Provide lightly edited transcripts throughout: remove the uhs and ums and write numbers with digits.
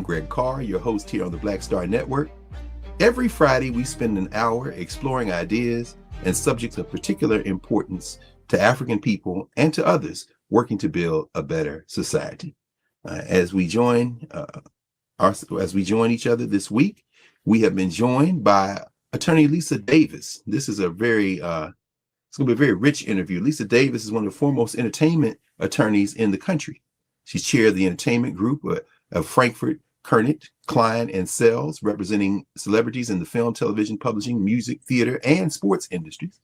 Greg Carr, your host here on the Black Star Network. Every Friday, we spend an hour exploring ideas and subjects of particular importance to African people and to others working to build a better society. As we join each other this week, we have been joined by Attorney Lisa Davis. This is it's going to be a very rich interview. Lisa Davis is one of the foremost entertainment attorneys in the country. She's chair of the entertainment group of Frankfurt, Kernet, Klein, and Sells, representing celebrities in the film, television, publishing, music, theater, and sports industries.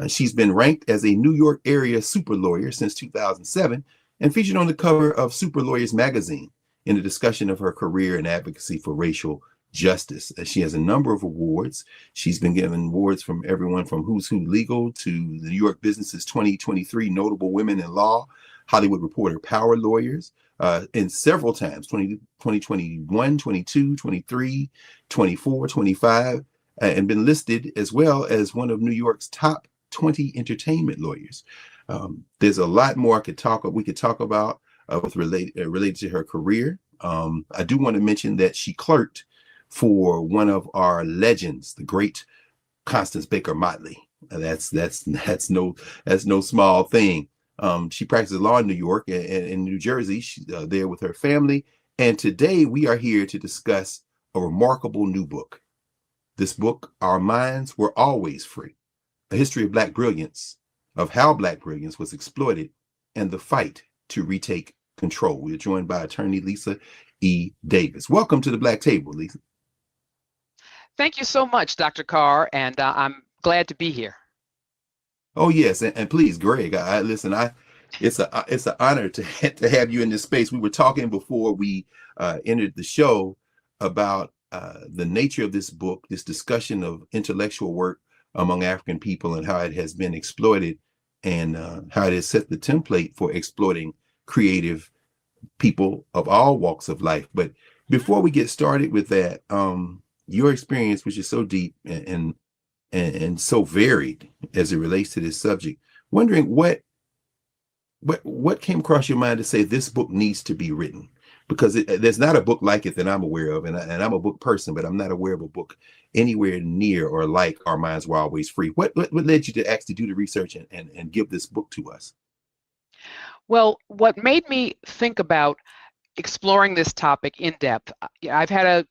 She's been ranked as a New York area super lawyer since 2007 and featured on the cover of Super Lawyers magazine in a discussion of her career and advocacy for racial justice. She has a number of awards. She's been given awards from everyone from Who's Who Legal to the New York Business's 2023 Notable Women in Law, Hollywood Reporter Power Lawyers, and several times, 2021, 22, 23, 24, 25, and been listed as well as one of New York's top 20 entertainment lawyers. There's a lot more we could talk about related to her career. I do want to mention that she clerked for one of our legends, the great Constance Baker Motley. That's no small thing. She practices law in New York and in New Jersey. She's there with her family. And today we are here to discuss a remarkable new book. This book, Our Minds Were Always Free, a history of Black brilliance, of how Black brilliance was exploited and the fight to retake control. We're joined by attorney Lisa E. Davis. Welcome to the Black Table, Lisa. Thank you so much, Dr. Carr, and I'm glad to be here. Oh yes, and please, Greg. It's an honor to have you in this space. We were talking before we entered the show about the nature of this book, this discussion of intellectual work among African people and how it has been exploited, and how it has set the template for exploiting creative people of all walks of life. But before we get started with that, your experience, which is so deep and so varied as it relates to this subject, wondering what came across your mind to say this book needs to be written? Because there's not a book like it that I'm aware of, and I'm a book person, but I'm not aware of a book anywhere near or like Our Minds Were Always Free. What led you to actually do the research and give this book to us? Well, what made me think about exploring this topic in depth, I've had a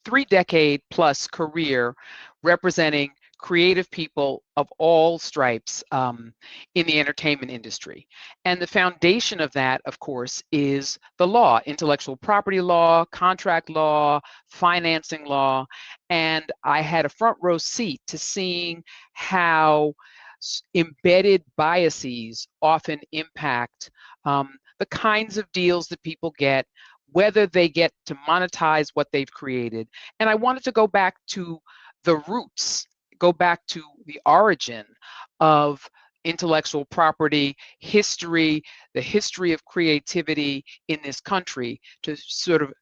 3-decade plus career representing creative people of all stripes in the entertainment industry. And the foundation of that, of course, is the law, intellectual property law, contract law, financing law. And I had a front row seat to seeing how embedded biases often impact the kinds of deals that people get, whether they get to monetize what they've created. And I wanted to go back to the roots, go back to the origin of intellectual property history, the history of creativity in this country, to sort of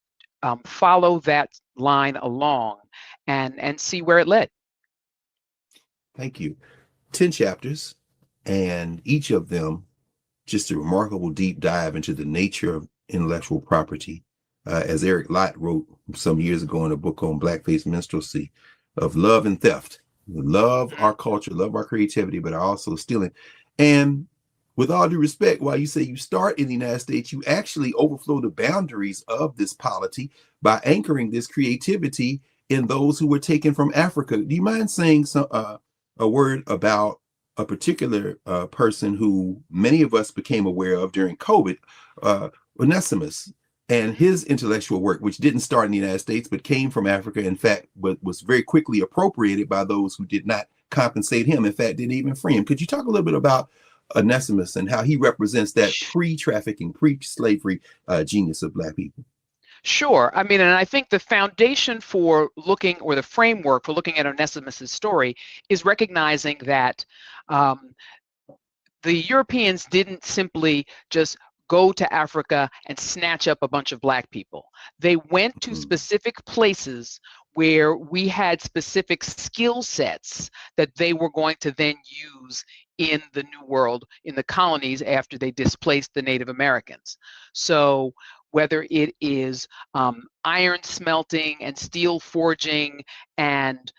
follow that line along and see where it led. Thank you. 10 chapters, and each of them just a remarkable deep dive into the nature of intellectual property. As Eric Lott wrote some years ago in a book on blackface minstrelsy, of love and theft. We love our culture, love our creativity, but are also stealing. And with all due respect, while you say you start in the United States, you actually overflow the boundaries of this polity by anchoring this creativity in those who were taken from Africa. Do you mind saying a word about a particular person who many of us became aware of during COVID, Onesimus, and his intellectual work, which didn't start in the United States, but came from Africa, in fact, but was very quickly appropriated by those who did not compensate him, in fact, didn't even free him. Could you talk a little bit about Onesimus and how he represents that pre-trafficking, pre-slavery genius of Black people? Sure. I mean, and I think the foundation for looking, or the framework for looking at Onesimus's story, is recognizing that the Europeans didn't simply just go to Africa and snatch up a bunch of Black people. They went to specific places where we had specific skill sets that they were going to then use in the New World, in the colonies, after they displaced the Native Americans. So whether it is iron smelting and steel forging and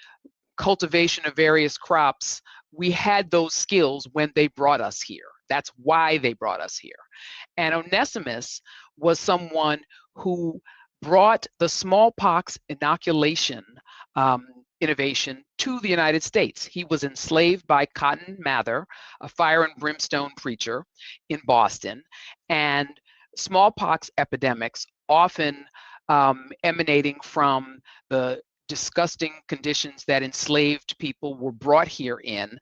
cultivation of various crops, we had those skills when they brought us here. That's why they brought us here. And Onesimus was someone who brought the smallpox inoculation innovation to the United States. He was enslaved by Cotton Mather, a fire and brimstone preacher in Boston, and smallpox epidemics, often emanating from the disgusting conditions that enslaved people were brought here in,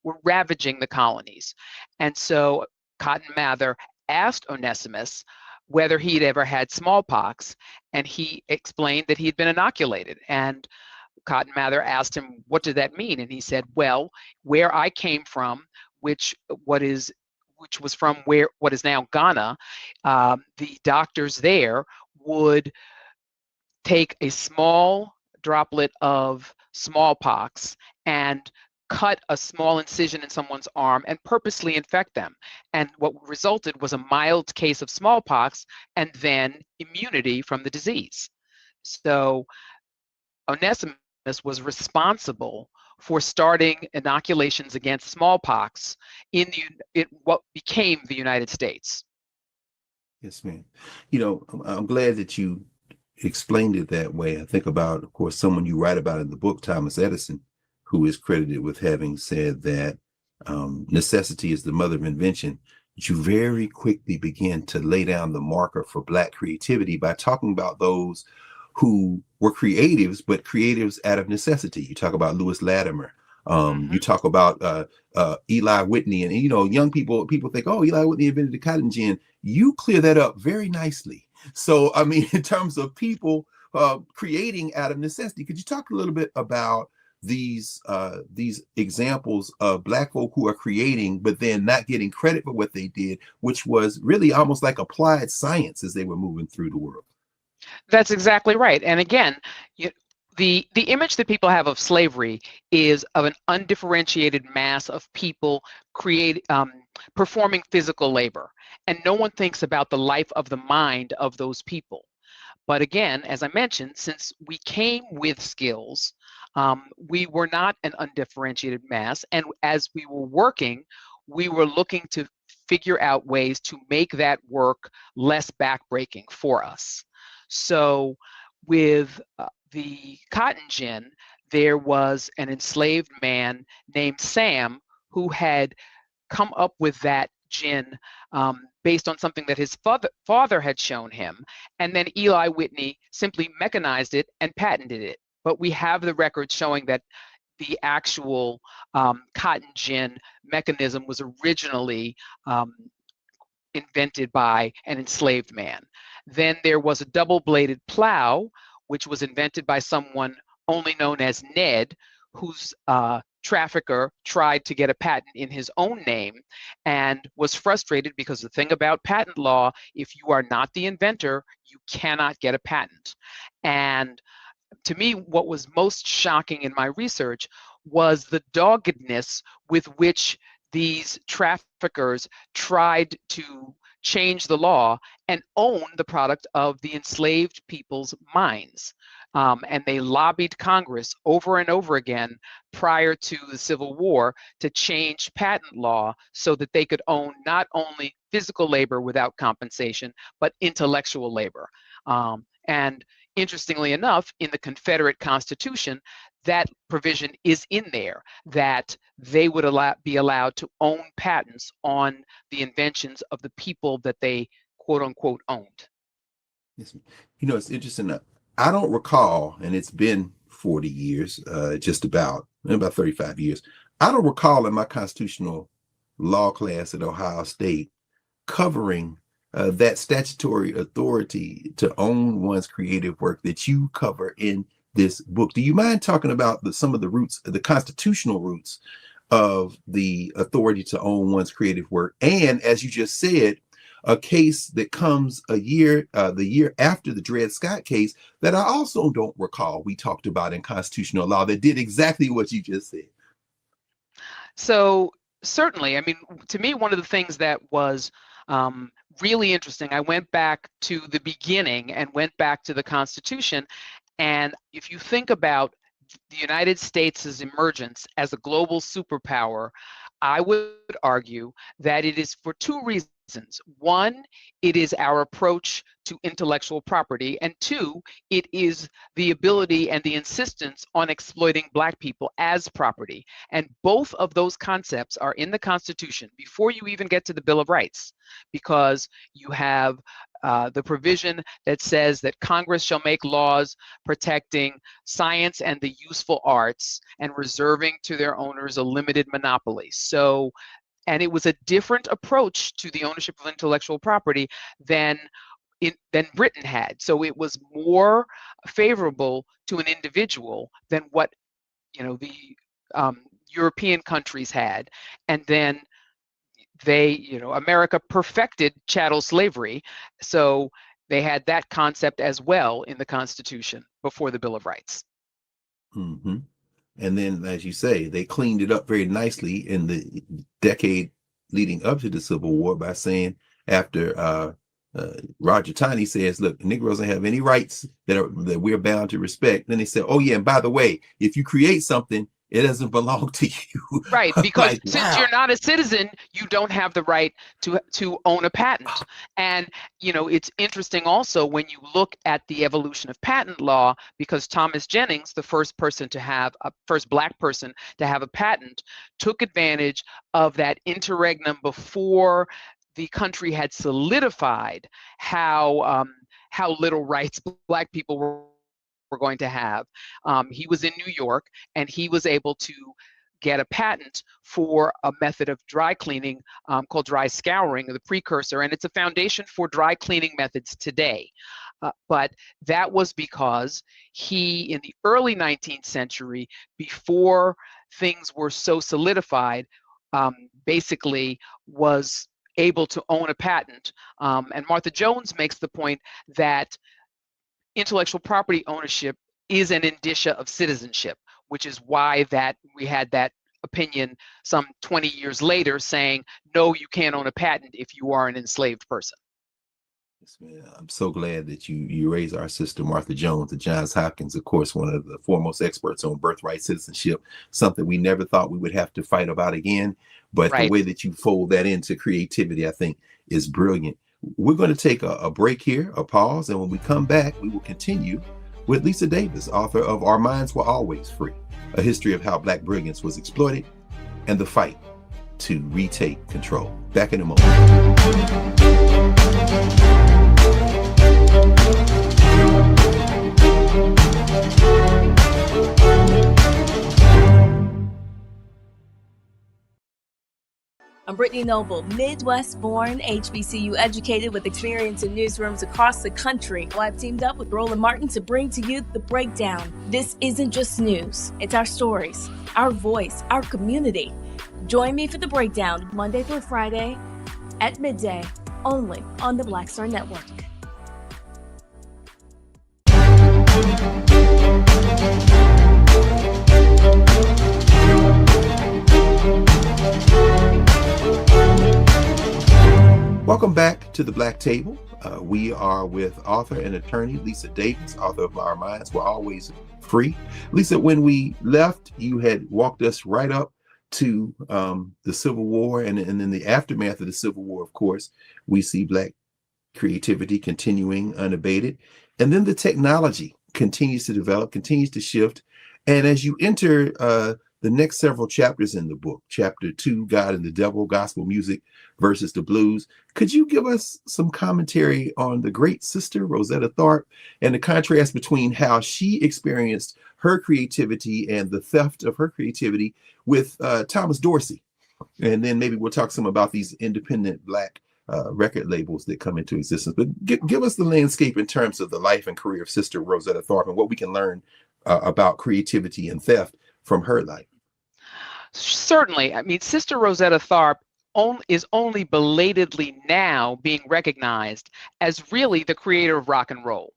were ravaging the colonies. And so Cotton Mather asked Onesimus whether he'd ever had smallpox, and he explained that he'd been inoculated. And Cotton Mather asked him, what did that mean? And he said, well, where I came from, which was from what is now Ghana, the doctors there would take a small droplet of smallpox and cut a small incision in someone's arm and purposely infect them. And what resulted was a mild case of smallpox and then immunity from the disease. So Onesimus was responsible for starting inoculations against smallpox in what became the United States. Yes, ma'am. I'm glad that you explained it that way. I think about, of course, someone you write about in the book, Thomas Edison, who is credited with having said that necessity is the mother of invention. But you very quickly begin to lay down the marker for Black creativity by talking about those who were creatives, but creatives out of necessity. You talk about Lewis Latimer. You talk about Eli Whitney, and young people think, oh, Eli Whitney invented the cotton gin. You clear that up very nicely. So, I mean, in terms of people creating out of necessity, could you talk a little bit about these examples of Black folk who are creating, but then not getting credit for what they did, which was really almost like applied science as they were moving through the world? That's exactly right. And again, the image that people have of slavery is of an undifferentiated mass of people performing physical labor. And no one thinks about the life of the mind of those people. But again, as I mentioned, since we came with skills, we were not an undifferentiated mass. And as we were working, we were looking to figure out ways to make that work less backbreaking for us. So with the cotton gin, there was an enslaved man named Sam who had come up with that gin based on something that his father had shown him. And then Eli Whitney simply mechanized it and patented it. But we have the record showing that the actual cotton gin mechanism was originally invented by an enslaved man. Then there was a double-bladed plow, which was invented by someone only known as Ned, whose trafficker tried to get a patent in his own name and was frustrated because the thing about patent law, if you are not the inventor, you cannot get a patent. And to me, what was most shocking in my research was the doggedness with which these traffickers tried to change the law and own the product of the enslaved people's minds. And they lobbied Congress over and over again prior to the Civil War to change patent law so that they could own not only physical labor without compensation, but intellectual labor. And interestingly enough, in the Confederate Constitution, that provision is in there, that they would be allowed to own patents on the inventions of the people that they quote unquote owned. Yes. It's interesting. I don't recall, and it's been 40 years, just about 35 years. I don't recall in my constitutional law class at Ohio State covering that statutory authority to own one's creative work that you cover in this book. Do you mind talking about some of the roots, the constitutional roots of the authority to own one's creative work? And as you just said, a case that comes the year after the Dred Scott case that I also don't recall we talked about in constitutional law that did exactly what you just said. So certainly, I mean, to me, one of the things that was Really interesting. I went back to the beginning and went back to the Constitution. And if you think about the United States' emergence as a global superpower, I would argue that it is for two reasons. One, it is our approach to intellectual property, and two, it is the ability and the insistence on exploiting Black people as property. And both of those concepts are in the Constitution before you even get to the Bill of Rights, because you have the provision that says that Congress shall make laws protecting science and the useful arts and reserving to their owners a limited monopoly. So, and it was a different approach to the ownership of intellectual property than Britain had. So it was more favorable to an individual than what the European countries had. And then America perfected chattel slavery, so they had that concept as well in the Constitution before the Bill of Rights. Mm-hmm. And then, as you say, they cleaned it up very nicely in the decade leading up to the Civil War by saying, after Roger Taney says, look, Negroes don't have any rights that we're bound to respect. Then they said, oh yeah, and by the way, if you create something, it doesn't belong to you. Right, because like, since you're not a citizen, you don't have the right to own a patent. And it's interesting also when you look at the evolution of patent law, because Thomas Jennings, the first Black person to have a patent, took advantage of that interregnum before the country had solidified how little rights Black people were going to have. He was in New York, and he was able to get a patent for a method of dry cleaning called dry scouring, the precursor, and it's a foundation for dry cleaning methods today. But that was because he, in the early 19th century, before things were so solidified, basically was able to own a patent. And Martha Jones makes the point that intellectual property ownership is an indicia of citizenship, which is why that we had that opinion some 20 years later saying, no, you can't own a patent if you are an enslaved person. Yes, man. I'm so glad that you raised our sister Martha Jones at Johns Hopkins, of course, one of the foremost experts on birthright citizenship, something we never thought we would have to fight about again. But Right. The way that you fold that into creativity, I think, is brilliant. We're going to take a break here, a pause, and when we come back, we will continue with Lisa Davis, author of Our Minds Were Always Free, a history of how Black brilliance was exploited and the fight to retake control. Back in a moment. I'm Brittany Noble, Midwest-born, HBCU educated with experience in newsrooms across the country. Well, I've teamed up with Roland Martin to bring to you The Breakdown. This isn't just news. It's our stories, our voice, our community. Join me for The Breakdown, Monday through Friday at midday, only on the Black Star Network. Welcome back to the Black Table. We are with author and attorney Lisa Davis, author of Our Minds Were Always Free. Lisa, when we left, you had walked us right up to the Civil War, and in the aftermath of the Civil War, of course, we see Black creativity continuing unabated. And then the technology continues to develop, continues to shift. And as you enter the next several chapters in the book, chapter 2, God and the Devil, Gospel Music versus the Blues, could you give us some commentary on the great sister, Rosetta Tharpe, and the contrast between how she experienced her creativity and the theft of her creativity with Thomas Dorsey? And then maybe we'll talk some about these independent Black record labels that come into existence. But give us the landscape in terms of the life and career of Sister Rosetta Tharpe and what we can learn about creativity and theft from her life. Certainly. I mean, Sister Rosetta Tharpe is only belatedly now being recognized as really the creator of rock and roll.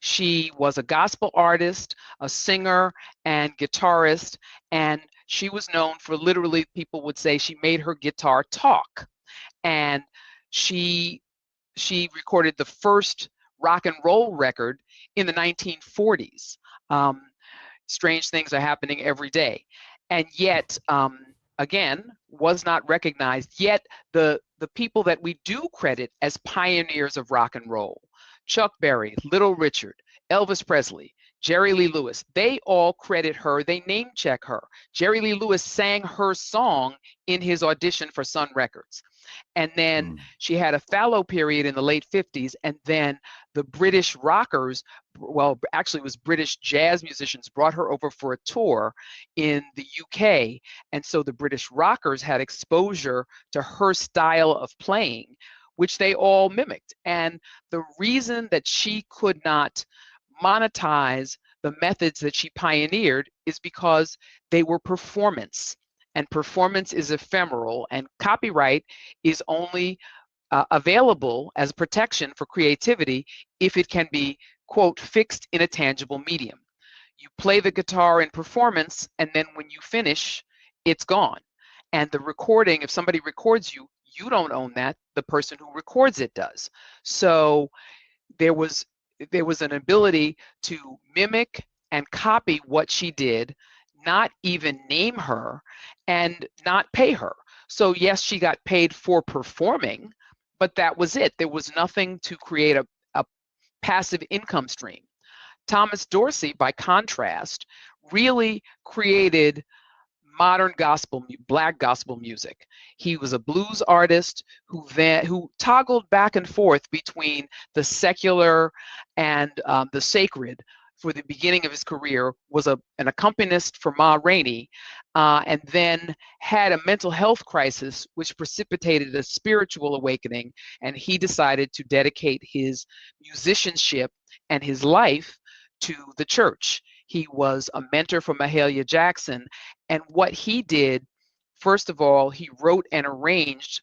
She was a gospel artist, a singer, and guitarist, and she was known for literally, people would say she made her guitar talk. And she recorded the first rock and roll record in the 1940s. Strange things are happening every day. And yet, again, was not recognized. Yet the people that we do credit as pioneers of rock and roll, Chuck Berry, Little Richard, Elvis Presley, Jerry Lee Lewis, they all credit her, they name check her. Jerry Lee Lewis sang her song in his audition for Sun Records. And then she had a fallow period in the late 50s, and then the British rockers, well, actually it was British jazz musicians, brought her over for a tour in the UK. And so the British rockers had exposure to her style of playing, which they all mimicked. And the reason that she could not monetize the methods that she pioneered is because they were performance. And performance is ephemeral, and copyright is only available as protection for creativity if it can be, quote, fixed in a tangible medium. You play the guitar in performance, and then when you finish, it's gone. And the recording, if somebody records you, you don't own that, the person who records it does. So there was an ability to mimic and copy what she did, not even name her, and not pay her. So yes, she got paid for performing, but that was it. There was nothing to create a passive income stream. Thomas Dorsey, by contrast, really created modern gospel, Black gospel music. He was a blues artist who toggled back and forth between the secular and the sacred. For the beginning of his career, was an accompanist for Ma Rainey, and then had a mental health crisis, which precipitated a spiritual awakening, and he decided to dedicate his musicianship and his life to the church. He was a mentor for Mahalia Jackson, and what he did, first of all, he wrote and arranged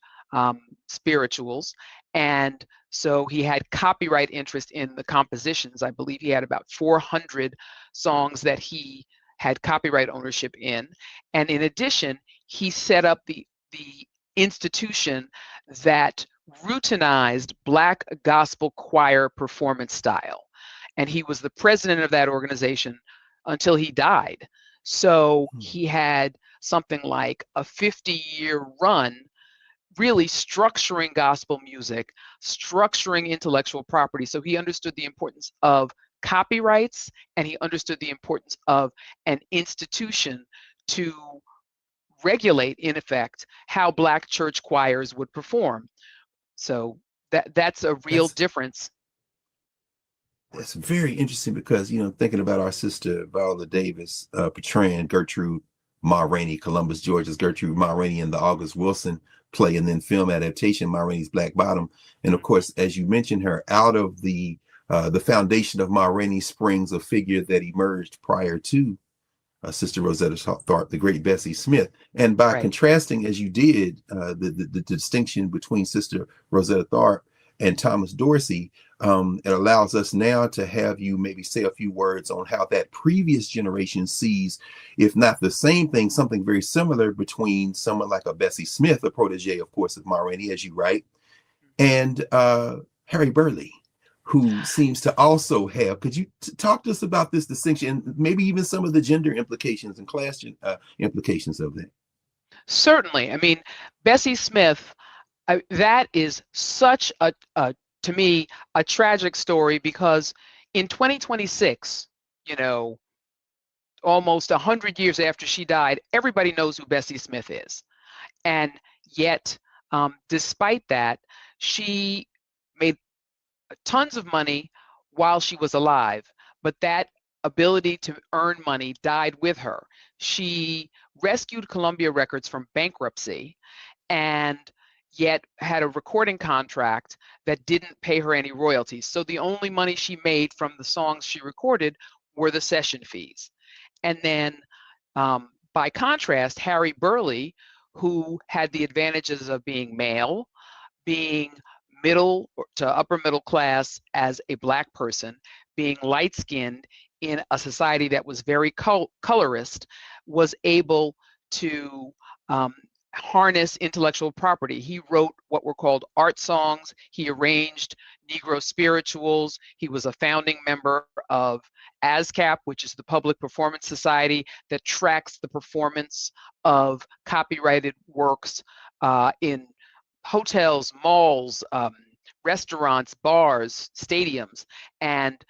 spirituals, and so he had copyright interest in the compositions. I believe he had about 400 songs that he had copyright ownership in. And in addition, he set up the institution that routinized Black gospel choir performance style. And he was the president of that organization until he died. So he had something like a 50-year run really structuring gospel music, structuring intellectual property. So he understood the importance of copyrights, and he understood the importance of an institution to regulate, in effect, how Black church choirs would perform. So that's a real difference. That's very interesting because, thinking about our sister Viola Davis portraying Gertrude Ma Rainey, Columbus, Georgia's Gertrude Ma Rainey in the August Wilson play, and then film adaptation, Ma Rainey's Black Bottom. And of course, as you mentioned her, out of the foundation of Ma Rainey springs a figure that emerged prior to Sister Rosetta Tharpe, the great Bessie Smith. And by contrasting, as you did, the distinction between Sister Rosetta Tharpe and Thomas Dorsey, it allows us now to have you maybe say a few words on how that previous generation sees, if not the same thing, something very similar between someone like a Bessie Smith, a protege, of course, of Ma Rainey, as you write, and Harry Burleigh, who seems to also have. Could you talk to us about this distinction, and maybe even some of the gender implications and class implications of that? Certainly. I mean, Bessie Smith, that is such to me, a tragic story, because in 2026, almost 100 years after she died, everybody knows who Bessie Smith is. And yet, despite that, she made tons of money while she was alive, but that ability to earn money died with her. She rescued Columbia Records from bankruptcy, and yet had a recording contract that didn't pay her any royalties. So the only money she made from the songs she recorded were the session fees. And then by contrast, Harry Burleigh, who had the advantages of being male, being middle to upper middle class as a Black person, being light-skinned in a society that was very colorist, was able to harness intellectual property. He wrote what were called art songs. He arranged Negro spirituals. He was a founding member of ASCAP, which is the Public Performance Society that tracks the performance of copyrighted works in hotels, malls, restaurants, bars, stadiums, and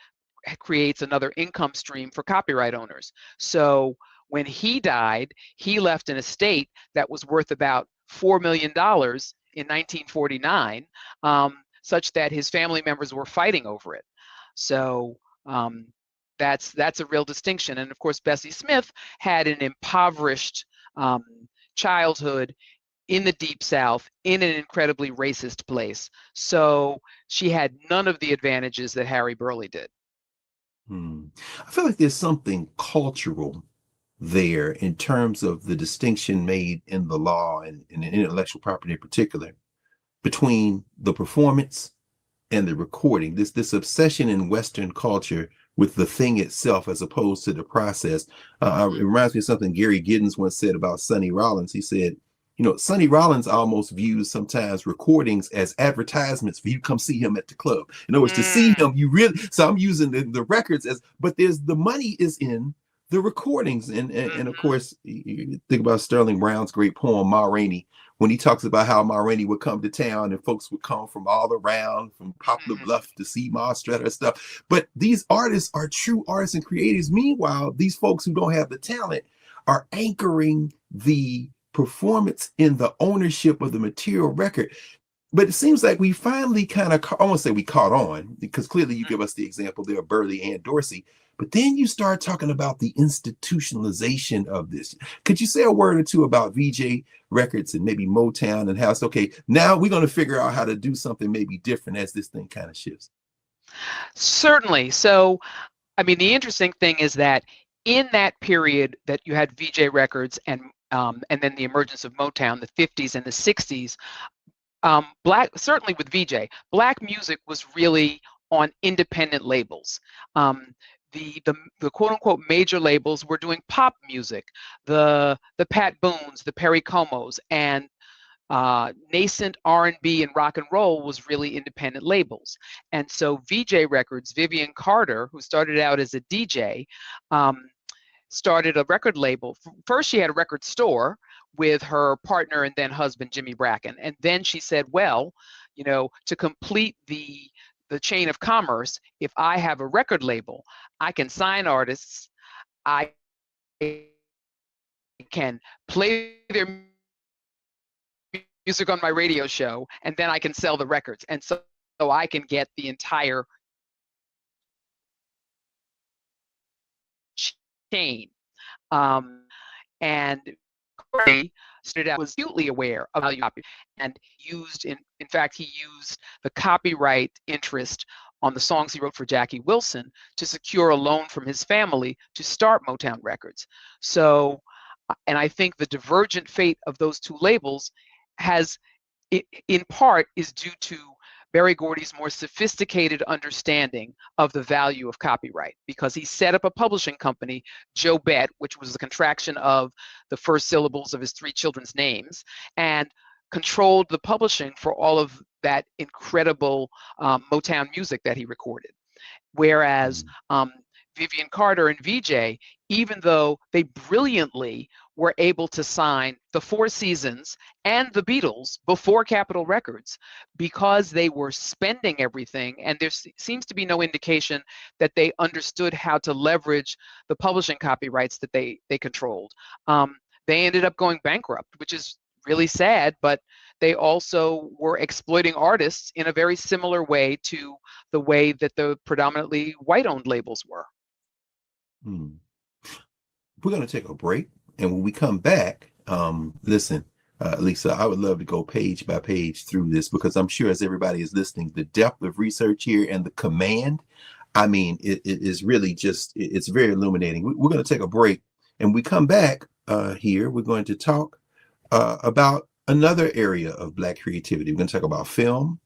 creates another income stream for copyright owners. So when he died, he left an estate that was worth about $4 million in 1949, such that his family members were fighting over it. So that's a real distinction. And of course, Bessie Smith had an impoverished childhood in the Deep South, in an incredibly racist place. So she had none of the advantages that Harry Burleigh did. I feel like there's something cultural there in terms of the distinction made in the law and in intellectual property in particular between the performance and the recording. This obsession in Western culture with the thing itself as opposed to the process. It reminds me of something Gary Giddens once said about Sonny Rollins. He said, Sonny Rollins almost views sometimes recordings as advertisements for you to come see him at the club. In other words, to see him, so I'm using the records but the money is in the recordings. And of course, you think about Sterling Brown's great poem, Ma Rainey, when he talks about how Ma Rainey would come to town and folks would come from all around, from Poplar Bluff to see Ma Stretta and stuff. But these artists are true artists and creators. Meanwhile, these folks who don't have the talent are anchoring the performance in the ownership of the material record. But it seems like we finally kind of, I won't say we caught on, because clearly you give us the example there of Burleigh and Dorsey, but then you start talking about the institutionalization of this. Could you say a word or two about VJ Records and maybe Motown and how it's okay, now we're going to figure out how to do something maybe different as this thing kind of shifts? Certainly. So, I mean, the interesting thing is that in that period that you had VJ Records and then the emergence of Motown, the 50s and the 60s, certainly with VJ, Black music was really on independent labels. The quote unquote major labels were doing pop music, the Pat Boones, the Perry Comos, and nascent R&B and rock and roll was really independent labels. And so VJ Records, Vivian Carter, who started out as a DJ, started a record label. First, she had a record store with her partner and then husband, Jimmy Bracken. And then she said, well, to complete the chain of commerce, if I have a record label, I can sign artists, I can play their music on my radio show, and then I can sell the records. And so I can get the entire chain. And Corey started out, was acutely aware of value and used, in fact, he used the copyright interest on the songs he wrote for Jackie Wilson to secure a loan from his family to start Motown Records. So, and I think the divergent fate of those two labels in part is due to Berry Gordy's more sophisticated understanding of the value of copyright, because he set up a publishing company, Joe Bet, which was the contraction of the first syllables of his three children's names, and controlled the publishing for all of that incredible Motown music that he recorded. Whereas Vivian Carter and VJ, even though they brilliantly were able to sign the Four Seasons and the Beatles before Capitol Records, because they were spending everything, and there seems to be no indication that they understood how to leverage the publishing copyrights that they controlled. They ended up going bankrupt, which is really sad, but they also were exploiting artists in a very similar way to the way that the predominantly white-owned labels were. We're going to take a break, and when we come back, listen, Lisa, I would love to go page by page through this, because I'm sure as everybody is listening, the depth of research here and the command, I mean, it is really just, it's very illuminating. We're going to take a break, and we come back here, we're going to talk about another area of Black creativity. We're going to talk about film.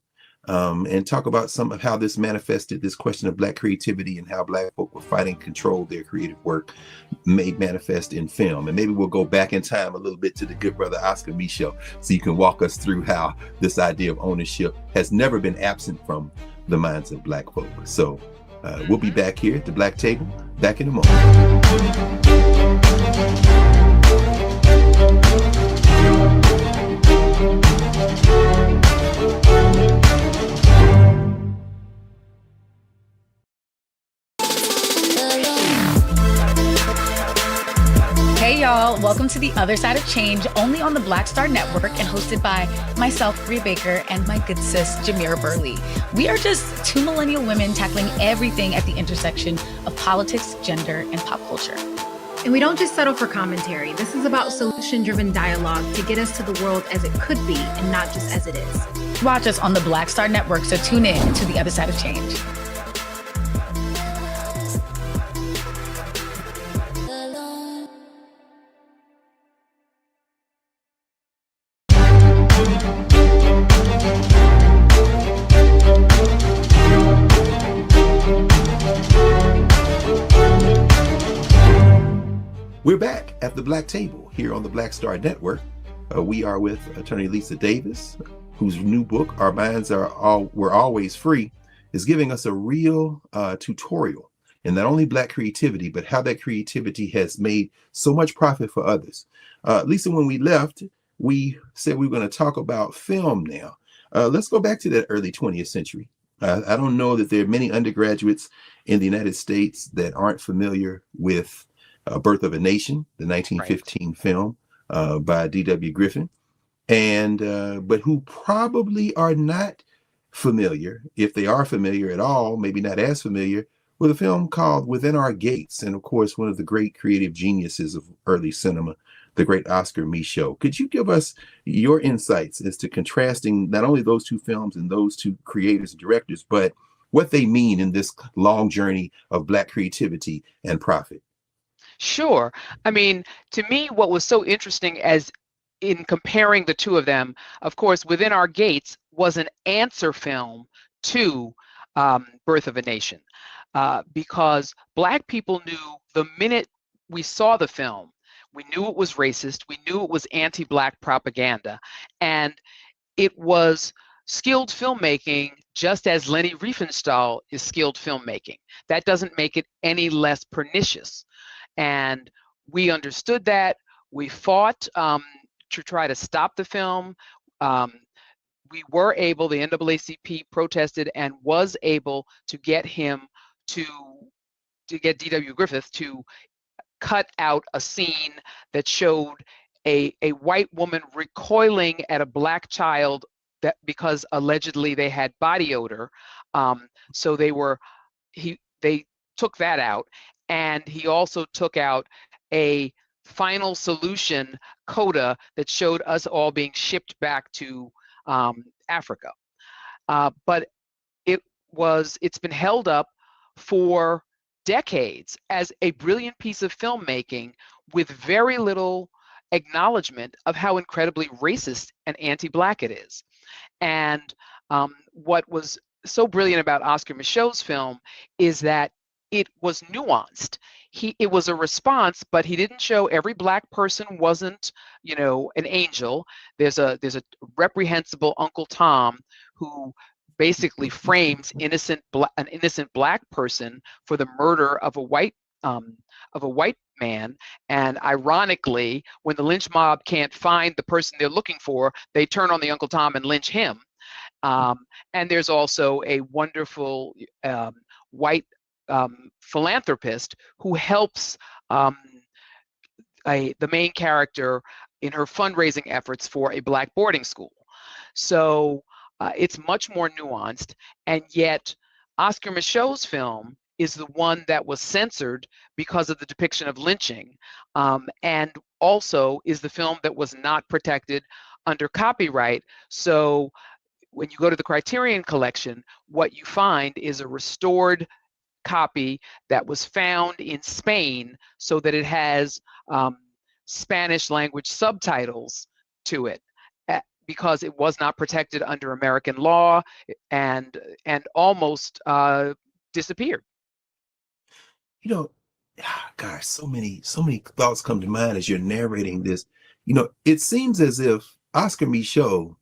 and talk about some of how this manifested, this question of Black creativity and how Black folk were fighting to control their creative work made manifest in film. And maybe we'll go back in time a little bit to the good brother Oscar Micheaux, so you can walk us through how this idea of ownership has never been absent from the minds of Black folk. So we'll be back here at the Black Table, back in a moment. Hey y'all, welcome to The Other Side of Change, only on the Black Star Network and hosted by myself, Bria Baker, and my good sis, Jamira Burley. We are just two millennial women tackling everything at the intersection of politics, gender, and pop culture. And we don't just settle for commentary. This is about solution-driven dialogue to get us to the world as it could be and not just as it is. Watch us on the Black Star Network, so tune in to The Other Side of Change. We're back at the Black Table here on the Black Star Network. We are with attorney Lisa Davis, whose new book, Our Minds Were Always Free, is giving us a real tutorial in not only Black creativity, but how that creativity has made so much profit for others. Lisa, when we left, we said we were going to talk about film now. Let's go back to that early 20th century. I don't know that there are many undergraduates in the United States that aren't familiar with Birth of a Nation, the 1915 film by D.W. Griffin, and but who probably are not familiar, if they are familiar at all, maybe not as familiar, with a film called Within Our Gates, and of course, one of the great creative geniuses of early cinema, the great Oscar Micheaux. Could you give us your insights as to contrasting not only those two films and those two creators and directors, but what they mean in this long journey of Black creativity and profit? Sure. I mean, to me, what was so interesting as in comparing the two of them, of course, Within Our Gates was an answer film to Birth of a Nation, because Black people knew the minute we saw the film, we knew it was racist, we knew it was anti-Black propaganda, and it was skilled filmmaking, just as Leni Riefenstahl is skilled filmmaking. That doesn't make it any less pernicious. And we understood that. We fought to try to stop the film. We were able, the NAACP protested and was able to get him to get D.W. Griffith to cut out a scene that showed a white woman recoiling at a Black child that because allegedly they had body odor. So they took that out. And he also took out a final solution coda that showed us all being shipped back to Africa. But it's been held up for decades as a brilliant piece of filmmaking with very little acknowledgement of how incredibly racist and anti-Black it is. And what was so brilliant about Oscar Micheaux's film is that it was nuanced. It was a response, but he didn't show every Black person wasn't, an angel. There's a reprehensible Uncle Tom who basically frames an innocent Black person for the murder of a white man. And ironically, when the lynch mob can't find the person they're looking for, they turn on the Uncle Tom and lynch him. And there's also a wonderful white philanthropist who helps the main character in her fundraising efforts for a Black boarding school. So it's much more nuanced, and yet Oscar Micheaux's film is the one that was censored because of the depiction of lynching, and also is the film that was not protected under copyright. So when you go to the Criterion Collection, what you find is a restored copy that was found in Spain so that it has Spanish language subtitles to it, because it was not protected under American law, and almost disappeared. You know, gosh, so many thoughts come to mind as you're narrating this. You know, it seems as if Oscar Micheaux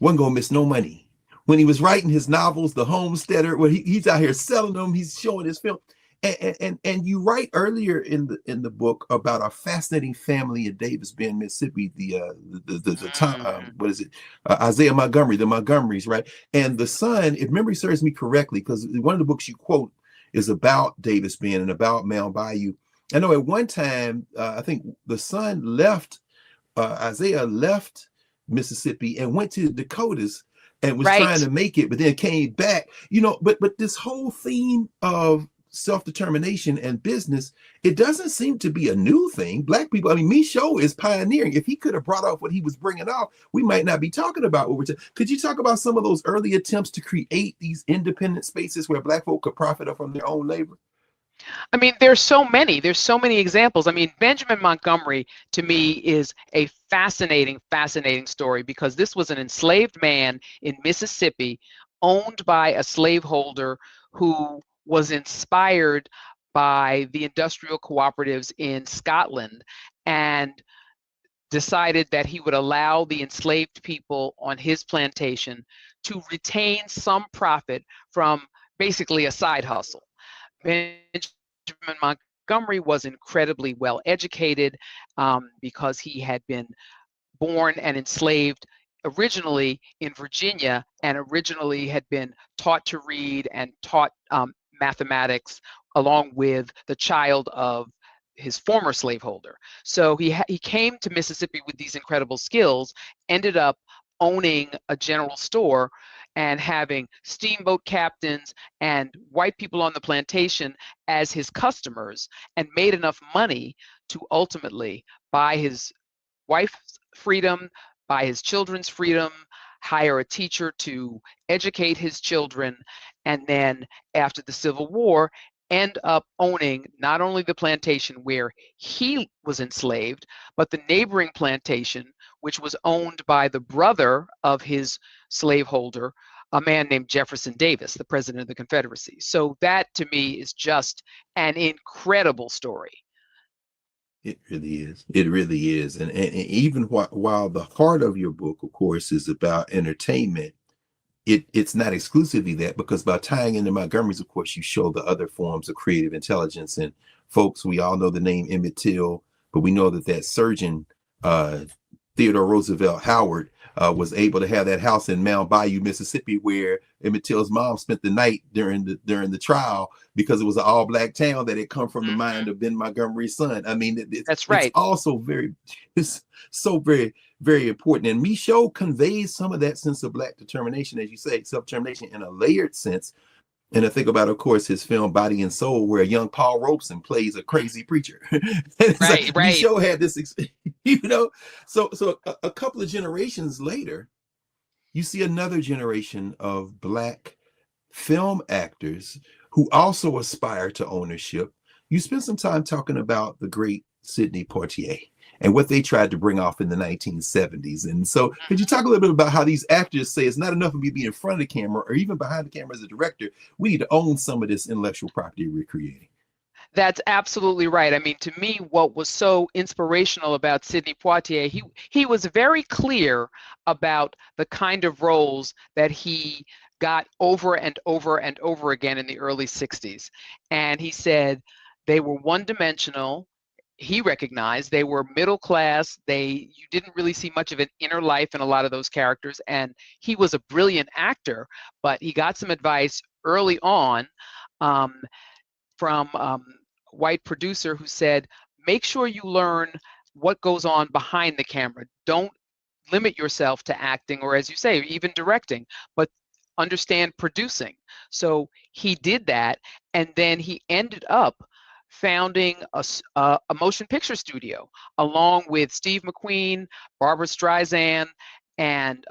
wasn't gonna miss no money when he was writing his novels, The Homesteader, where he's out here selling them, he's showing his film. And you write earlier in the book about a fascinating family in Davis Bend, Mississippi. The time, what is it? Isaiah Montgomery, the Montgomerys, right? And the son, if memory serves me correctly, because one of the books you quote is about Davis Bend and about Mound Bayou. I know at one time, I think the son left, Isaiah left Mississippi and went to the Dakotas and was trying to make it, but then came back. You know, but this whole theme of self-determination and business, it doesn't seem to be a new thing. Black people, I mean, Micheaux is pioneering. If he could have brought off what he was bringing off, we might not be talking about what we're talking. Could you talk about some of those early attempts to create these independent spaces where Black folk could profit from their own labor? I mean, there's so many examples. I mean, Benjamin Montgomery, to me, is a fascinating story, because this was an enslaved man in Mississippi, owned by a slaveholder who was inspired by the industrial cooperatives in Scotland, and decided that he would allow the enslaved people on his plantation to retain some profit from basically a side hustle. Benjamin Montgomery was incredibly well educated, because he had been born and enslaved originally in Virginia, and originally had been taught to read and taught mathematics along with the child of his former slaveholder. So he came to Mississippi with these incredible skills, ended up owning a general store and having steamboat captains and white people on the plantation as his customers, and made enough money to ultimately buy his wife's freedom, buy his children's freedom, hire a teacher to educate his children, and then after the Civil War, end up owning not only the plantation where he was enslaved, but the neighboring plantation, which was owned by the brother of his slaveholder, a man named Jefferson Davis, the president of the Confederacy. So that, to me, is just an incredible story. It really is. It really is. And even while the heart of your book, of course, is about entertainment, it's not exclusively that, because by tying into Montgomery's, of course, you show the other forms of creative intelligence. And folks, we all know the name Emmett Till, but we know that surgeon, Theodore Roosevelt Howard, was able to have that house in Mound Bayou, Mississippi, where Emmett Till's mom spent the night during the trial, because it was an all-black town that had come from the mind of Ben Montgomery's son. I mean, that's right. It's also it's so very, very important. And Micheaux conveys some of that sense of Black determination, as you say, self-determination, in a layered sense. And I think about, of course, his film Body and Soul, where young Paul Robeson plays a crazy preacher. Right. Micheaux had this, you know. So a couple of generations later, you see another generation of Black film actors who also aspire to ownership. You spent some time talking about the great Sidney Poitier and what they tried to bring off in the 1970s. And so could you talk a little bit about how these actors say it's not enough of me being in front of the camera or even behind the camera as a director, we need to own some of this intellectual property we're creating? That's absolutely right. I mean, to me, what was so inspirational about Sidney Poitier, he was very clear about the kind of roles that he got over and over and over again in the early 60s. And he said they were one-dimensional. He recognized they were middle class. You didn't really see much of an inner life in a lot of those characters. And he was a brilliant actor, but he got some advice early on from a white producer who said, make sure you learn what goes on behind the camera. Don't limit yourself to acting, or as you say, even directing, but understand producing. So he did that, and then he ended up founding a motion picture studio along with Steve McQueen, Barbara Streisand, and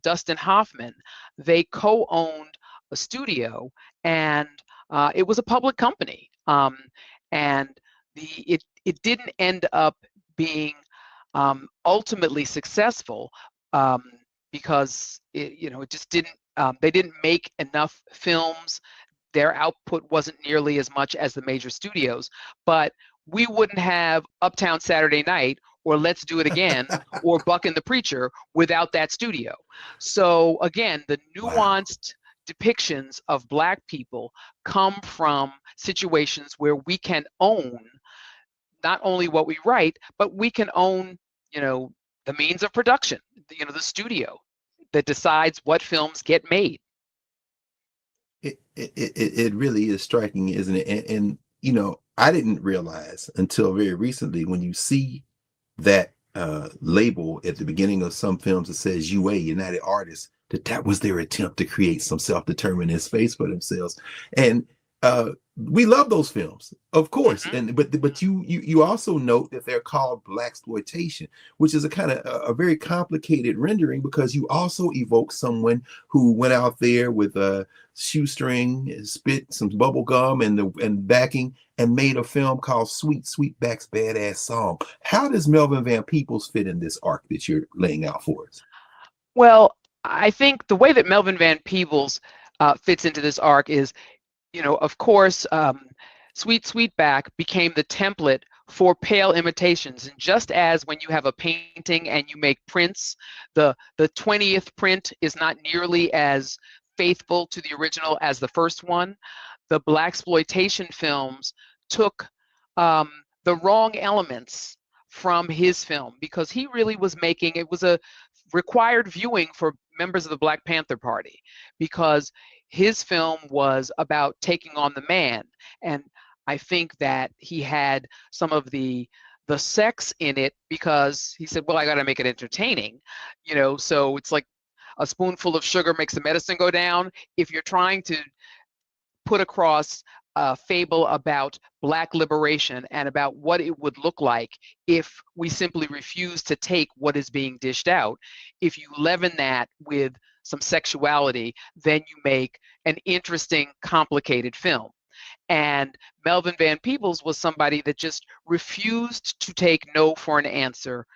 Dustin Hoffman. They co-owned a studio, and it was a public company. And it didn't end up being ultimately successful. because it just didn't. They didn't make enough films. Their output wasn't nearly as much as the major studios, but we wouldn't have Uptown Saturday Night or Let's Do It Again or Buck and the Preacher without that studio. So again, the nuanced depictions of Black people come from situations where we can own not only what we write, but we can own, the means of production, the studio that decides what films get made. It really is striking, isn't it? And I didn't realize until very recently, when you see that label at the beginning of some films that says UA, United Artists, that was their attempt to create some self-determined space for themselves. And we love those films, of course. And but you also note that they're called blaxploitation, which is a kind of a very complicated rendering, because you also evoke someone who went out there with a shoestring, spit some bubble gum and backing, and made a film called Sweet Sweetback's Badass Song. How does Melvin Van Peebles fit in this arc that you're laying out for us? Well, I think the way that Melvin Van Peebles fits into this arc is, of course, Sweet Sweetback became the template for pale imitations. And just as when you have a painting and you make prints, the 20th print is not nearly as faithful to the original as the first one, the blaxploitation films took the wrong elements from his film, because he really was making, it was a required viewing for members of the Black Panther Party, because his film was about taking on the man. And I think that he had some of the sex in it, because he said, well, I got to make it entertaining, so it's like a spoonful of sugar makes the medicine go down. If you're trying to put across a fable about Black liberation and about what it would look like if we simply refuse to take what is being dished out, if you leaven that with some sexuality, then you make an interesting, complicated film. And Melvin Van Peebles was somebody that just refused to take no for an answer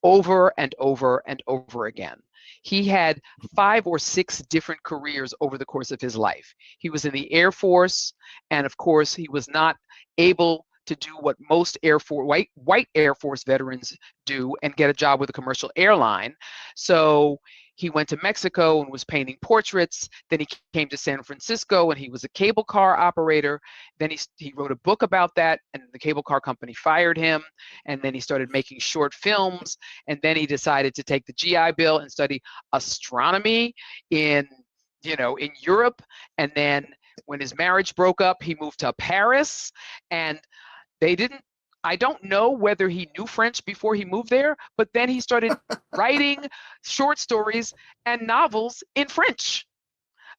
over and over and over again. He had 5 or 6 different careers over the course of his life. He was in the Air Force, and of course, he was not able to do what most white Air Force veterans do and get a job with a commercial airline. So he went to Mexico and was painting portraits. Then he came to San Francisco and he was a cable car operator. Then he wrote a book about that, and the cable car company fired him. And then he started making short films. And then he decided to take the GI Bill and study astronomy in Europe. And then when his marriage broke up, he moved to Paris, and I don't know whether he knew French before he moved there, but then he started writing short stories and novels in French.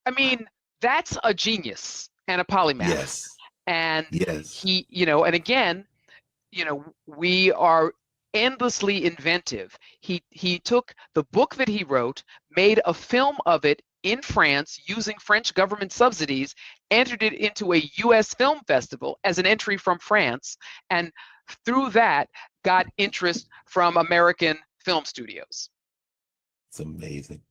I mean, that's a genius and a polymath. Yes. And yes. He, and again, we are endlessly inventive. He took the book that he wrote, made a film of it in France using French government subsidies, entered it into a US film festival as an entry from France, and through that got interest from American film studios. It's amazing.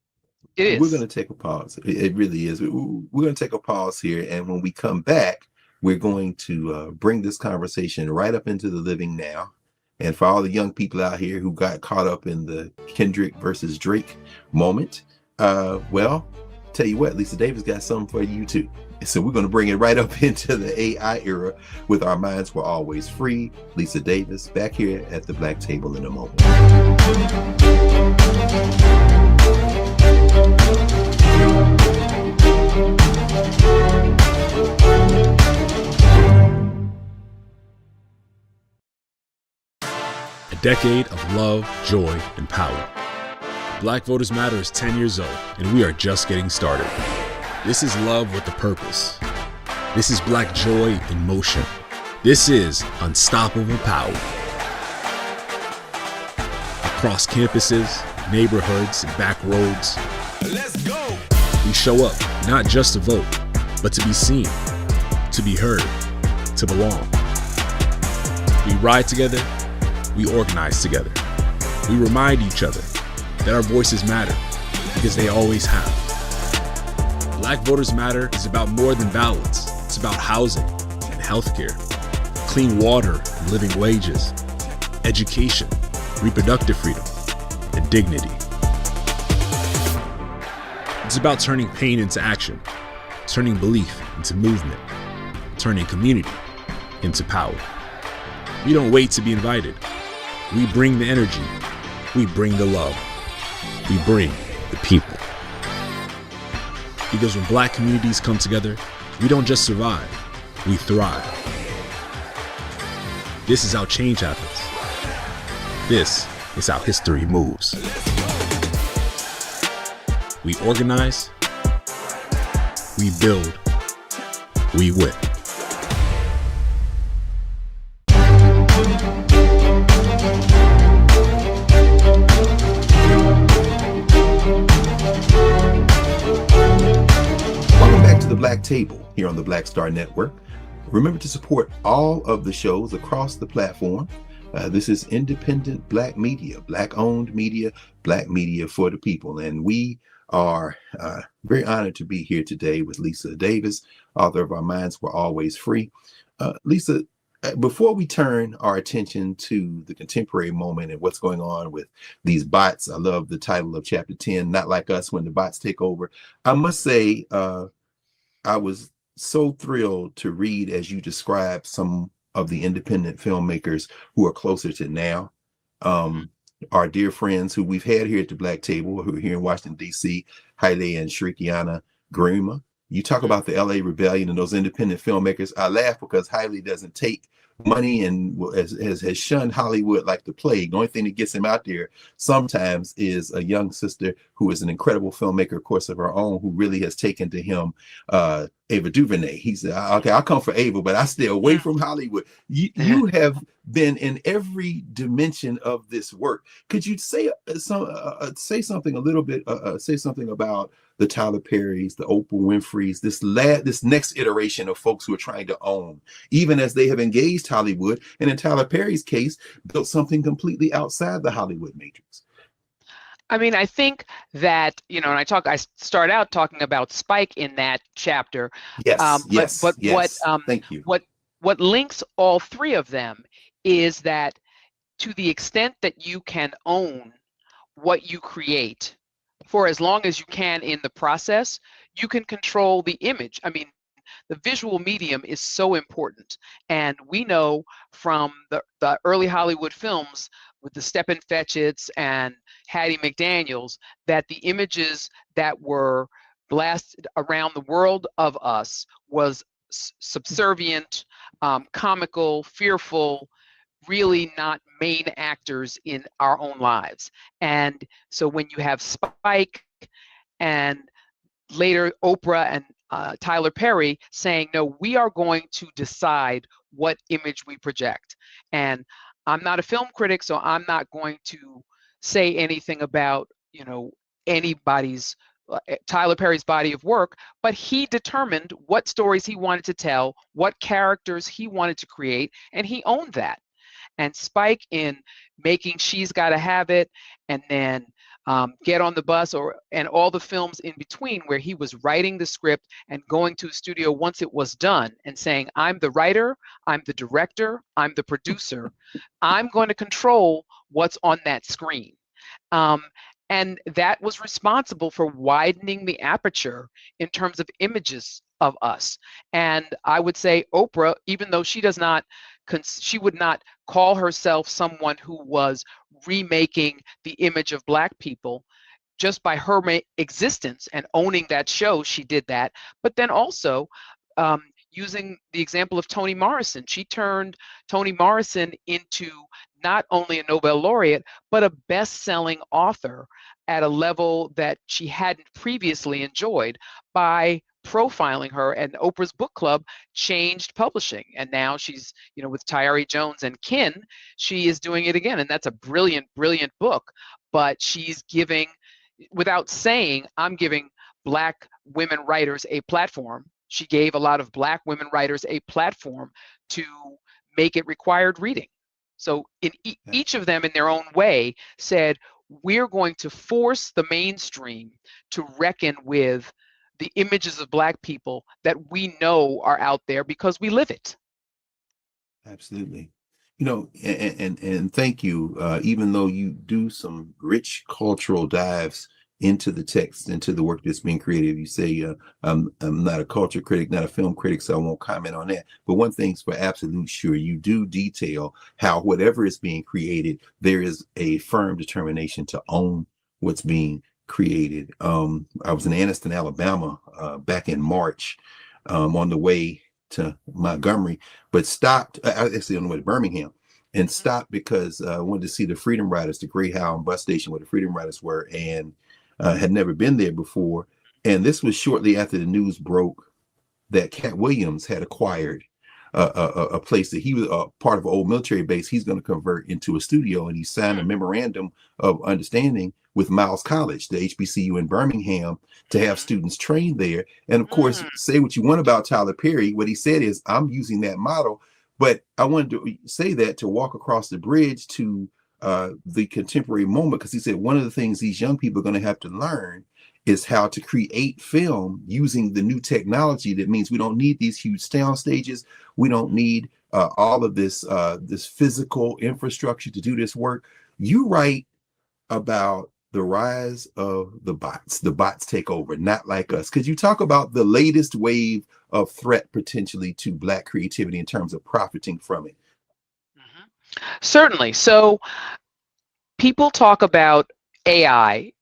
It is. We're going to take a pause. It really is. We're going to take a pause here, and when we come back, we're going to bring this conversation right up into the living now. And for all the young people out here who got caught up in the Kendrick versus Drake moment, well, tell you what, Lisa Davis got something for you too. So we're going to bring it right up into the AI era with Our Minds Were Always Free. Lisa Davis back here at the Black Table in a moment. A decade of love, joy, and power. Black Voters Matter is 10 years old, and we are just getting started. This is love with a purpose. This is Black joy in motion. This is unstoppable power. Across campuses, neighborhoods, and back roads, let's go! We show up not just to vote, but to be seen, to be heard, to belong. We ride together, we organize together. We remind each other that our voices matter, because they always have. Black Voters Matter is about more than ballots. It's about housing and healthcare, clean water and living wages, education, reproductive freedom, and dignity. It's about turning pain into action, turning belief into movement, turning community into power. We don't wait to be invited. We bring the energy. We bring the love. We bring the people. Because when Black communities come together, we don't just survive, we thrive. This is how change happens. This is how history moves. We organize, we build, we win. Welcome back to the Black Table here on the Black Star Network. Remember to support all of the shows across the platform. This is independent Black media, Black-owned media, Black media for the people. And we are very honored to be here today with Lisa Davis, author of Our Minds Were Always Free. Lisa, before we turn our attention to the contemporary moment and what's going on with these bots, I love the title of chapter 10, Not Like Us When the Bots Take Over. I must say, I was so thrilled to read as you describe some of the independent filmmakers who are closer to now. Our dear friends who we've had here at the Black Table, who are here in Washington, D.C., Haile and Shrikiana Grima. You talk about the LA Rebellion and those independent filmmakers. I laugh because Haile doesn't take money and has shunned Hollywood like the plague. The only thing that gets him out there sometimes is a young sister who is an incredible filmmaker, of course, of her own, who really has taken to him Ava DuVernay. He said, okay, I'll come for Ava, but I stay away from Hollywood. You have been in every dimension of this work. Could you say something a little bit, say something about the Tyler Perrys, the Oprah Winfreys, this next iteration of folks who are trying to own, even as they have engaged Hollywood, and in Tyler Perry's case, built something completely outside the Hollywood matrix? I mean, I think that, and I start out talking about Spike in that chapter. Yes. Thank you. What links all three of them is that to the extent that you can own what you create for as long as you can in the process, you can control the image. I mean, the visual medium is so important. And we know from the early Hollywood films with the Stepin Fetchits and Hattie McDaniels that the images that were blasted around the world of us was subservient, comical, fearful, really not main actors in our own lives. And so when you have Spike and later Oprah and Tyler Perry saying, no, we are going to decide what image we project. And I'm not a film critic, so I'm not going to say anything about, anybody's, Tyler Perry's body of work, but he determined what stories he wanted to tell, what characters he wanted to create, and he owned that. And Spike, in making She's Gotta Have It, and then Get on the Bus, and all the films in between where he was writing the script and going to a studio once it was done and saying, I'm the writer, I'm the director, I'm the producer, I'm going to control what's on that screen. And that was responsible for widening the aperture in terms of images of us. And I would say Oprah, even though she would not call herself someone who was remaking the image of Black people, just by her existence and owning that show, she did that. But then also using the example of Toni Morrison, she turned Toni Morrison into not only a Nobel laureate, but a best-selling author at a level that she hadn't previously enjoyed by profiling her. And Oprah's book club changed publishing. And now she's, with Tayari Jones and Kin, she is doing it again. And that's a brilliant, brilliant book. But she's giving, without saying, I'm giving Black women writers a platform. She gave a lot of Black women writers a platform to make it required reading. So in each of them in their own way said, we're going to force the mainstream to reckon with the images of Black people that we know are out there because we live it. Absolutely. And thank you. Even though you do some rich cultural dives into the text, into the work that's being created, you say I'm not a culture critic, not a film critic, so I won't comment on that. But one thing's for absolute sure, you do detail how whatever is being created, there is a firm determination to own what's being created. I was in Anniston, Alabama, back in March, on the way to Montgomery, but stopped actually on the way to Birmingham, and stopped because I wanted to see the Freedom Riders, the Greyhound bus station where the Freedom Riders were, and had never been there before. And this was shortly after the news broke that Cat Williams had acquired a place that he was part of an old military base. He's going to convert into a studio, and he signed a memorandum of understanding with Miles College, the HBCU in Birmingham, to have students trained there. And of course, say what you want about Tyler Perry, what he said is, I'm using that model. But I wanted to say that to walk across the bridge to the contemporary moment, because he said one of the things these young people are going to have to learn is how to create film using the new technology. That means we don't need these huge sound stages. We don't need all of this physical infrastructure to do this work. You write about the rise of the bots take over, not like us. Could you talk about the latest wave of threat potentially to Black creativity in terms of profiting from it? Certainly. So people talk about AI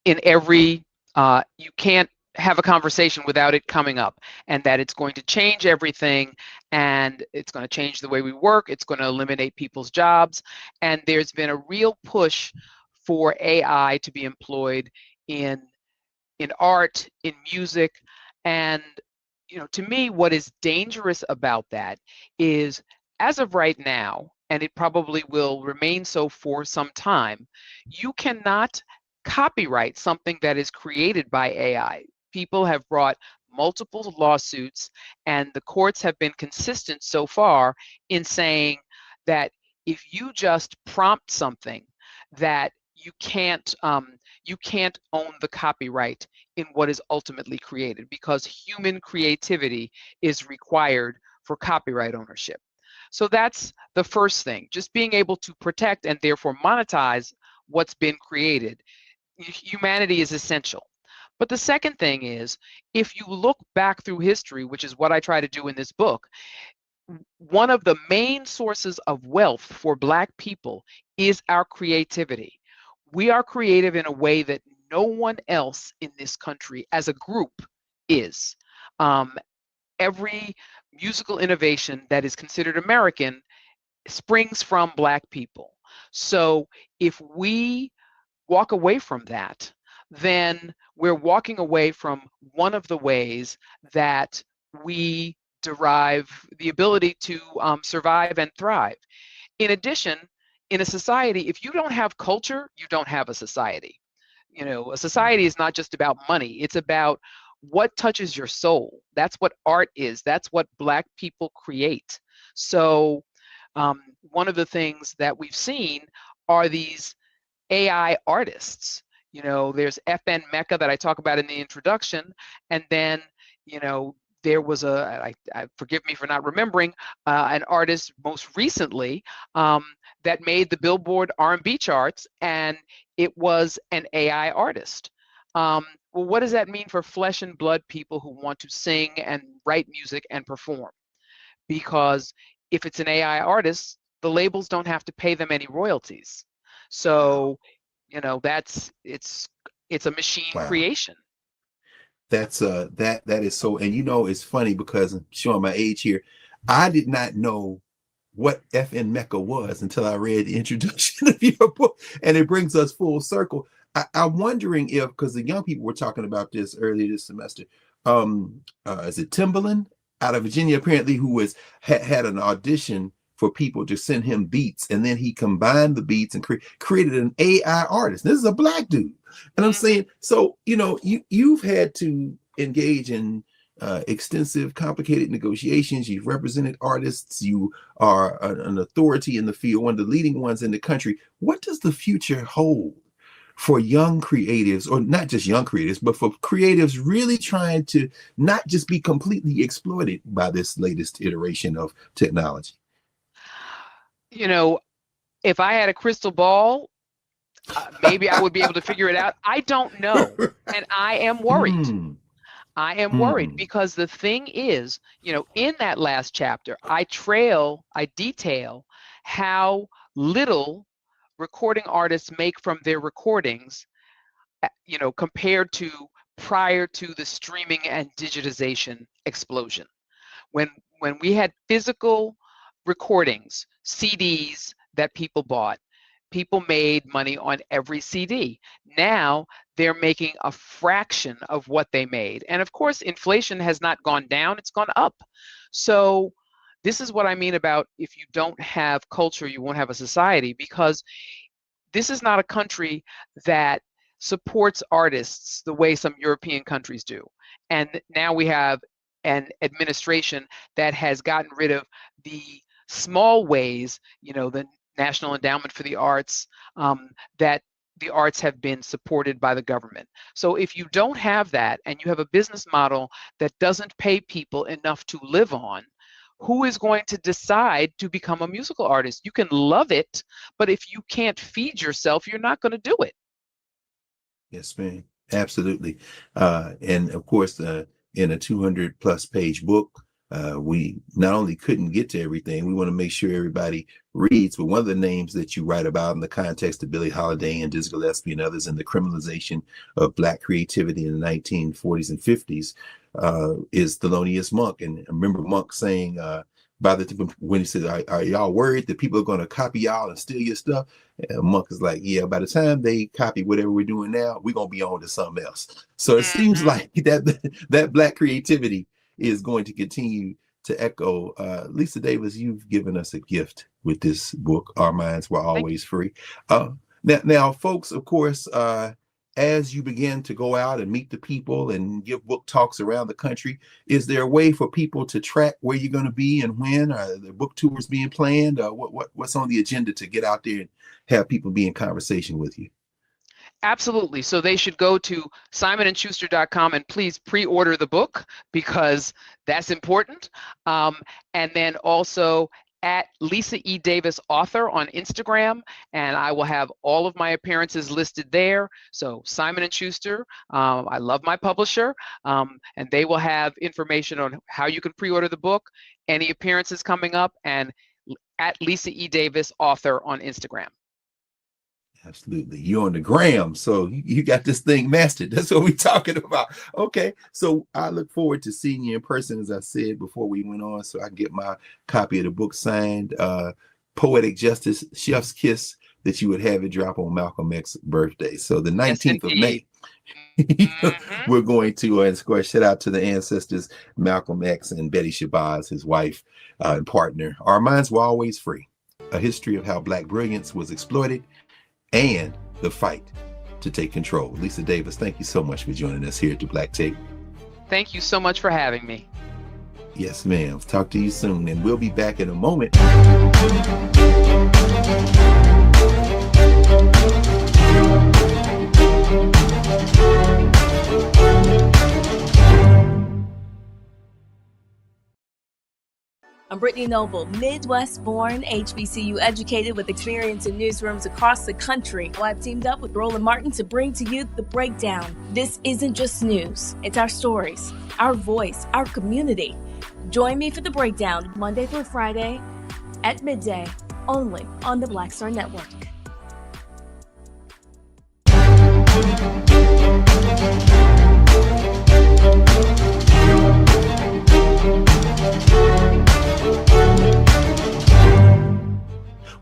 in every, you can't have a conversation without it coming up, and that it's going to change everything, and it's going to change the way we work. It's going to eliminate people's jobs. And there's been a real push for AI to be employed in art, in music. And, to me, what is dangerous about that is, as of right now, and it probably will remain so for some time, you cannot copyright something that is created by AI. People have brought multiple lawsuits, and the courts have been consistent so far in saying that if you just prompt something, that you can't own the copyright in what is ultimately created, because human creativity is required for copyright ownership. So that's the first thing, just being able to protect and therefore monetize what's been created. Humanity is essential. But the second thing is, if you look back through history, which is what I try to do in this book, one of the main sources of wealth for Black people is our creativity. We are creative in a way that no one else in this country as a group is. Every musical innovation that is considered American springs from Black people. So if we walk away from that, then we're walking away from one of the ways that we derive the ability to survive and thrive. In addition, in a society, if you don't have culture, you don't have a society. A society is not just about money. It's about what touches your soul. That's what art is. That's what Black people create. So one of the things that we've seen are these AI artists. There's FN Mecca that I talk about in the introduction, and then there was I forgive me for not remembering, an artist most recently that made the Billboard R&B charts, and it was an AI artist. Well, what does that mean for flesh and blood people who want to sing and write music and perform? Because if it's an AI artist, the labels don't have to pay them any royalties. So, it's a machine creation. That's that is so. And it's funny because I'm showing my age here. I did not know what FN Mecca was until I read the introduction of your book, and it brings us full circle. I'm wondering if, because the young people were talking about this earlier this semester, is it Timbaland out of Virginia, apparently, who had an audition for people to send him beats, and then he combined the beats and created an AI artist. This is a Black dude, and I'm saying, so you've had to engage in extensive, complicated negotiations. You've represented artists. You are an authority in the field, one of the leading ones in the country. What does the future hold for young creatives, or not just young creatives, but for creatives really trying to not just be completely exploited by this latest iteration of technology? You know, if I had a crystal ball, maybe I would be able to figure it out. I don't know. And I am worried. I am worried because the thing is, in that last chapter, I detail how little recording artists make from their recordings, compared to prior to the streaming and digitization explosion. When we had physical recordings, CDs that people bought, people made money on every CD. Now they're making a fraction of what they made. And of course, inflation has not gone down, it's gone up. So this is what I mean about if you don't have culture, you won't have a society, because this is not a country that supports artists the way some European countries do. And now we have an administration that has gotten rid of the small ways, the National Endowment for the Arts, that the arts have been supported by the government. So if you don't have that and you have a business model that doesn't pay people enough to live on, who is going to decide to become a musical artist? You can love it, but if you can't feed yourself, you're not going to do it. Yes, ma'am. Absolutely. And of course, in a 200 plus page book, we not only couldn't get to everything, we want to make sure everybody reads, but one of the names that you write about in the context of Billie Holiday and Dizzy Gillespie and others in the criminalization of Black creativity in the 1940s and 50s is Thelonious Monk. And I remember Monk saying, when he said, are y'all worried that people are going to copy y'all and steal your stuff? Monk is like, yeah, by the time they copy whatever we're doing now, we're going to be on to something else. So it seems like that Black creativity is going to continue to echo. Lisa Davis, you've given us a gift with this book, Our Minds Were Always Free. Now, folks, of course, as you begin to go out and meet the people and give book talks around the country, is there a way for people to track where you're going to be and when? Are the book tours being planned? What's on the agenda to get out there and have people be in conversation with you? Absolutely. So they should go to simonandschuster.com and please pre-order the book, because that's important. And then also at Lisa E. Davis Author on Instagram, and I will have all of my appearances listed there. So Simon & Schuster, I love my publisher, and they will have information on how you can pre-order the book, any appearances coming up, and at Lisa E. Davis Author on Instagram. Absolutely. You're on the gram, so you got this thing mastered. That's what we're talking about. Okay, so I look forward to seeing you in person, as I said before we went on, so I can get my copy of the book signed. Poetic Justice, Chef's Kiss, that you would have it drop on Malcolm X's birthday. So the 19th of May, we're going to, and of course, shout out to the ancestors, Malcolm X and Betty Shabazz, his wife and partner. Our Minds Were Always Free, a history of how Black brilliance was exploited and the fight to take control. Lisa Davis, thank you so much for joining us here at the Black Table. Thank you so much for having me. Yes, ma'am. Talk to you soon, and we'll be back in a moment. I'm Brittany Noble, Midwest-born, HBCU educated with experience in newsrooms across the country. I've teamed up with Roland Martin to bring to you The Breakdown. This isn't just news. It's our stories, our voice, our community. Join me for The Breakdown, Monday through Friday at midday, only on the Black Star Network.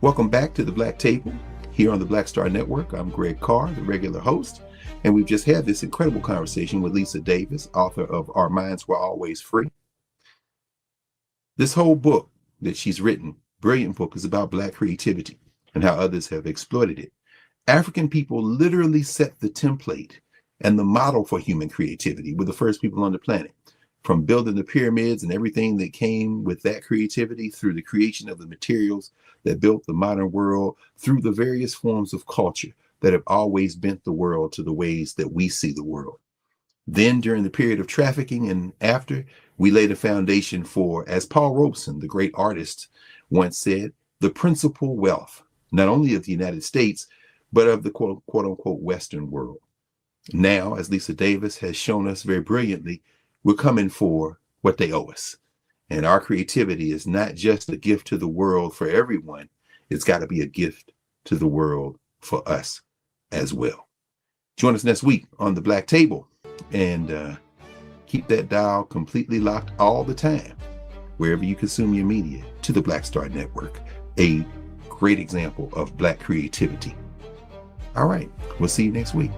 Welcome back to the Black Table here on the Black Star Network. I'm Greg Carr, the regular host, and we've just had this incredible conversation with Lisa Davis, author of Our Minds Were Always Free. This whole book that she's written, brilliant book, is about Black creativity and how others have exploited it. African people literally set the template and the model for human creativity. We're the first people on the planet. From building the pyramids and everything that came with that creativity, through the creation of the materials that built the modern world, through the various forms of culture. that have always bent the world to the ways that we see the world. Then, during the period of trafficking and after, we laid a foundation for, as Paul Robeson, the great artist, once said, the principal wealth, not only of the United States, but of the quote unquote Western world. Now, as Lisa Davis has shown us very brilliantly, we're coming for what they owe us. And our creativity is not just a gift to the world for everyone. It's got to be a gift to the world for us as well. Join us next week on the Black Table, and keep that dial completely locked all the time, wherever you consume your media, to the Black Star Network, a great example of Black creativity. All right, we'll see you next week.